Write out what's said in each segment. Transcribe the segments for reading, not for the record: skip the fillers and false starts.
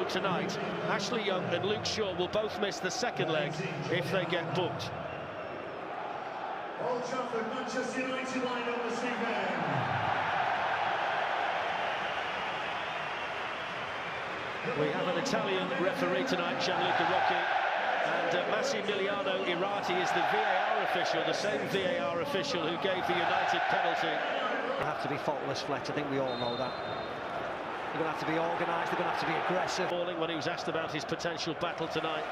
tonight, Ashley Young and Luke Shaw will both miss the second leg if they get booked. Old Trafford, Manchester United line up this evening. We have an Italian referee tonight, Gianluca Rocchi, and Massimiliano Irati is the VAR official, the same VAR official who gave the United penalty. They have to be faultless, Fletch. I think we all know that. They're going to have to be organised, they're going to have to be aggressive. When he was asked about his potential battle tonight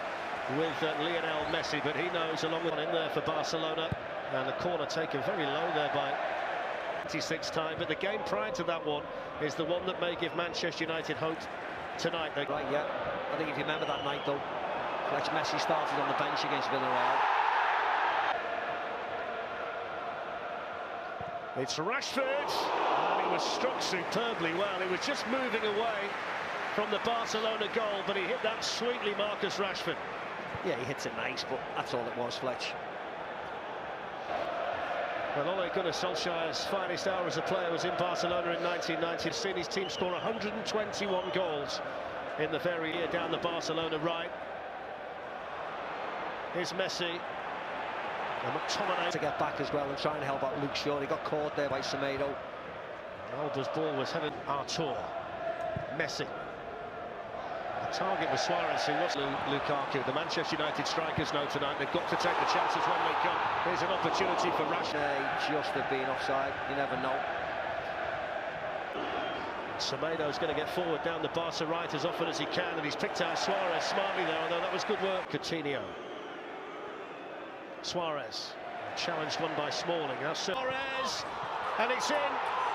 with Lionel Messi, but he knows, along with in there for Barcelona, and the corner taken very low there by 26 time. But the game prior to that one is the one that may give Manchester United hope tonight. Right, yeah. I think if you remember that night, though, Fletch, Messi started on the bench against Villarreal. It's Rashford, and he was struck superbly well. He was just moving away from the Barcelona goal, but he hit that sweetly, Marcus Rashford. Yeah, he hits it nice, but that's all it was, Fletch. Well, Ole Gunnar Solskjaer's finest hour as a player was in Barcelona in 1990. He's seen his team score 121 goals in the very year down the Barcelona right. Here's Messi. And McTominay to get back as well and try and help out Luke Shaw. He got caught there by Semedo. Alba's ball was headed Artur. Messi. The target was Suarez, who was Lukaku. The Manchester United strikers know tonight they've got to take the chances when they come. Here's an opportunity for Rashford. Just have been offside, you never know. Semedo's going to get forward down the Barca right as often as he can, and he's picked out Suarez smartly there, although that was good work. Coutinho. Suarez, challenged one by Smalling. Now Suarez, and it's in,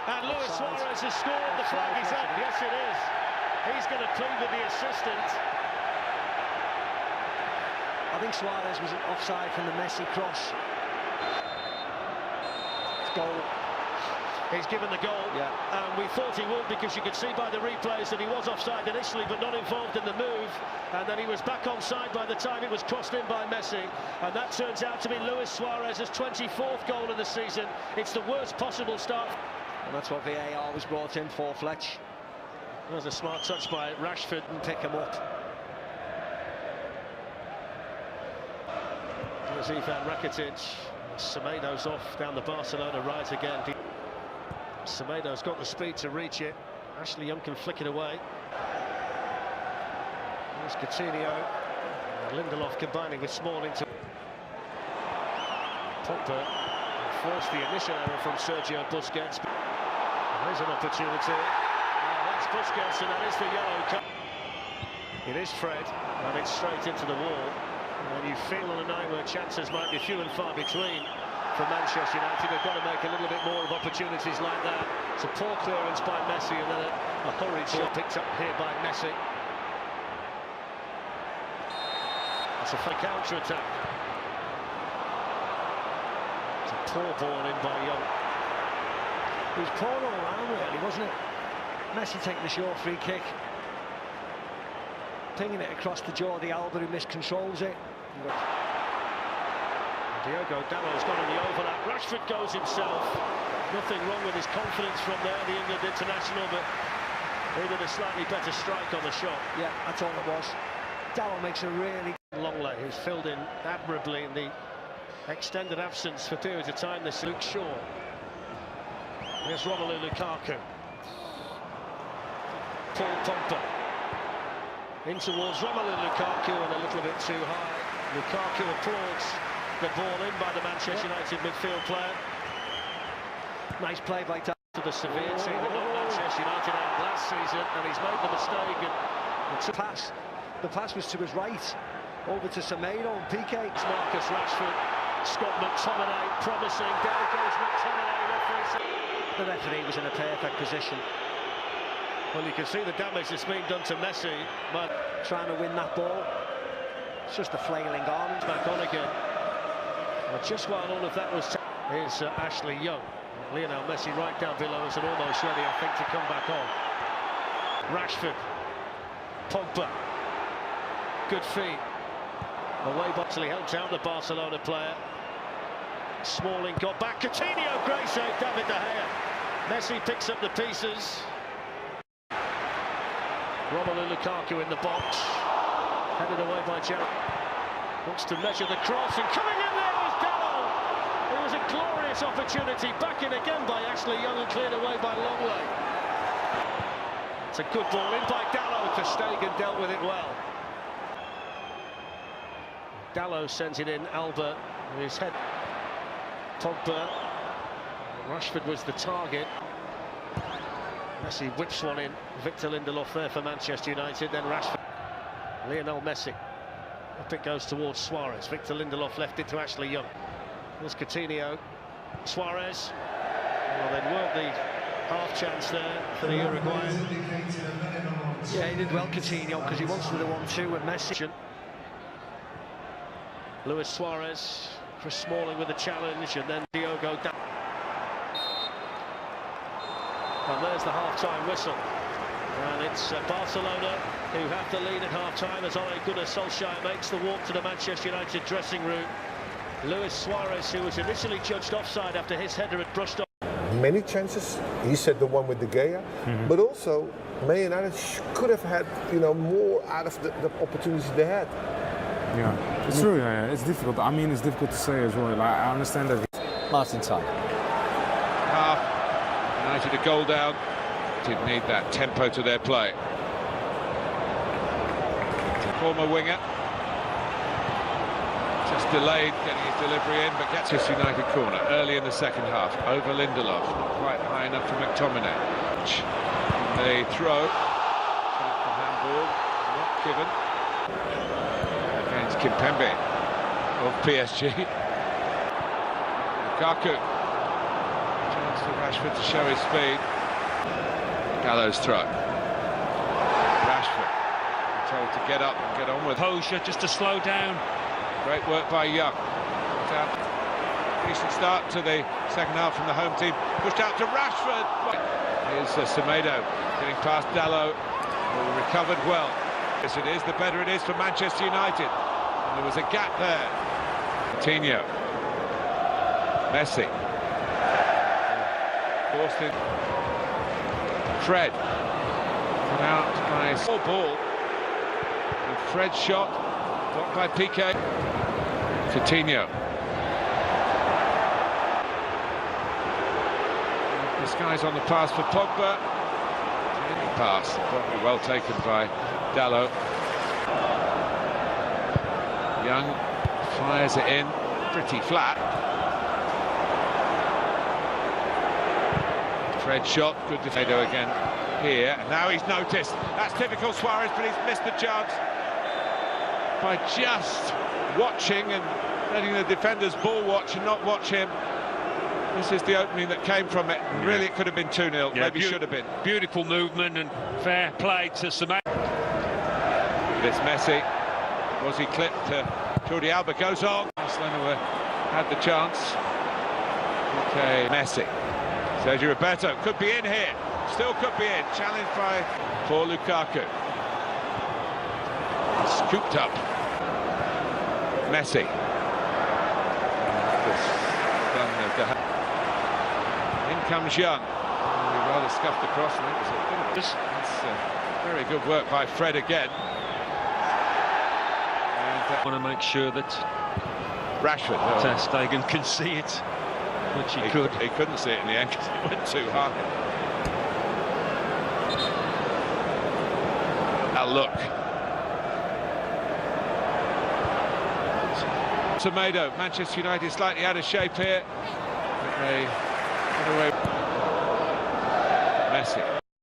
and Luis Suarez has scored. The flag is up. Yes, it is. He's going to plead with the assistant. I think Suarez was offside from the Messi cross. Goal. He's given the goal, yeah. And we thought he would, because you could see by the replays that he was offside initially but not involved in the move, and then he was back onside by the time it was crossed in by Messi, and that turns out to be Luis Suarez's 24th goal of the season. It's the worst possible start. And that's what VAR was brought in for, Fletch. That was a smart touch by Rashford and pick him up. There's Ivan Rakitic. Semedo's off down the Barcelona right again. Semedo's got the speed to reach it. Ashley Young can flick it away. There's Coutinho. Lindelof combining with Smalling to Pogba. Forced the initial error from Sergio Busquets. There's an opportunity. That's Busquets, and that is the yellow card. It is Fred, and it's straight into the wall. And you feel on a night where chances might be few and far between for Manchester United, they've got to make a little bit more of opportunities like that. It's a poor clearance by Messi, and then a hurried shot picked up here by Messi. It's a fake counter-attack. It's a poor ball in by Young. It was poor all around, really, wasn't it? Messi taking the short free kick, pinging it across to Jordi Alba, who miscontrols it. Diogo Dalot's got in the overlap. Rashford goes himself. Nothing wrong with his confidence from there, the England international, but he did a slightly better strike on the shot. Yeah, that's all it was. Dalot makes a really... Longley, who's filled in admirably in the extended absence for periods of time. This Luke Shaw. Here's Romelu Lukaku. Paul Pogba. In towards Romelu Lukaku, and a little bit too high. Lukaku applauds the ball in by the Manchester United midfield player. Nice play by Dalot. To the severe team that knocked Manchester United out last season, and he's made the mistake. And the pass was to his right, over to Semedo and Piqué. Marcus Rashford, Scott McTominay promising. Down goes McTominay. The referee was in a perfect position. Well, you can see the damage that's been done to Messi, but trying to win that ball. It's just a flailing arm. Back on again. Well, just while all of that was, here's Ashley Young. Lionel Messi right down below us and almost ready, I think, to come back on. Rashford, Pogba, good feet. Away Boxley helped out the Barcelona player. Smalling got back. Coutinho, great save, David De Gea. Messi picks up the pieces. Romelu Lukaku in the box. Headed away by Gerrard. Wants to measure the cross, and coming in there was Dalot. It was a glorious opportunity. Back in again by Ashley Young and cleared away by Longley. It's a good ball in by Dalot. Ter Stegen dealt with it well. Dalot sends it in. Alba with his head. Pogba. Rashford was the target. Messi whips one in. Victor Lindelof there for Manchester United. Then Rashford. Lionel Messi. Up it goes towards Suarez. Victor Lindelof left it to Ashley Young. There's Coutinho. Suarez. Well, they'd worked the half chance there for the Uruguayan. Yeah, he did well, Coutinho, because he wants to do 1-2 with Messi. Luis Suarez. Chris Smalling with a challenge, and then Diogo Dalot. And there's the half-time whistle. And it's Barcelona who have the lead at half-time as Ole Gunnar Solskjaer makes the walk to the Manchester United dressing room. Luis Suarez, who was initially judged offside after his header had brushed off. Many chances. He said the one with De Gea, but also Man United could have had, more out of the opportunities they had. Yeah, it's true. Yeah, it's difficult. I mean, it's difficult to say as well. Like, I understand that. Martin time. Half. United a goal down. Did need that tempo to their play. Former winger. Just delayed getting his delivery in, but gets his United corner early in the second half. Over Lindelof. Not quite high enough for McTominay. They throw. The handball. Not given. Against Kimpembe of PSG. Lukaku. Chance for Rashford to show his speed. Gallows throw. Rashford told to get up and get on with Posher just to slow down. Great work by Young. Decent start to the second half from the home team. Pushed out to Rashford. Here's Semedo getting past Dalot, who recovered well. Yes, it is. The better it is for Manchester United. And there was a gap there. Coutinho. Messi. Forced in. Fred. Come out by a small ball. And Fred's shot. Blocked by Piqué. Coutinho. This guy's on the pass for Pogba. Pass, probably well taken by Dalot. Young fires it in, pretty flat. Fred shot, good defender again here. And now he's noticed. That's typical Suarez, but he's missed the chance by just watching and letting the defenders ball watch and not watch him. This is the opening that came from it. Really, it could have been 2-0. Yeah, maybe should have been. Beautiful movement and fair play to Semedo. It's Messi. Was he clipped? Jordi Alba goes on. Barcelona had the chance. Okay, Messi. Sergio Roberto could be in here. Still could be in. Challenged by poor Lukaku. Scooped up. Messi. In comes Young. He rather scuffed across. I think it was a bit of this. That's very good work by Fred again. I want to make sure that Rashford. Ter Stegen can see it, which he could. He couldn't see it in the end because it went too high. Now look. Semedo, Manchester United slightly out of shape here. But they get away. Messi.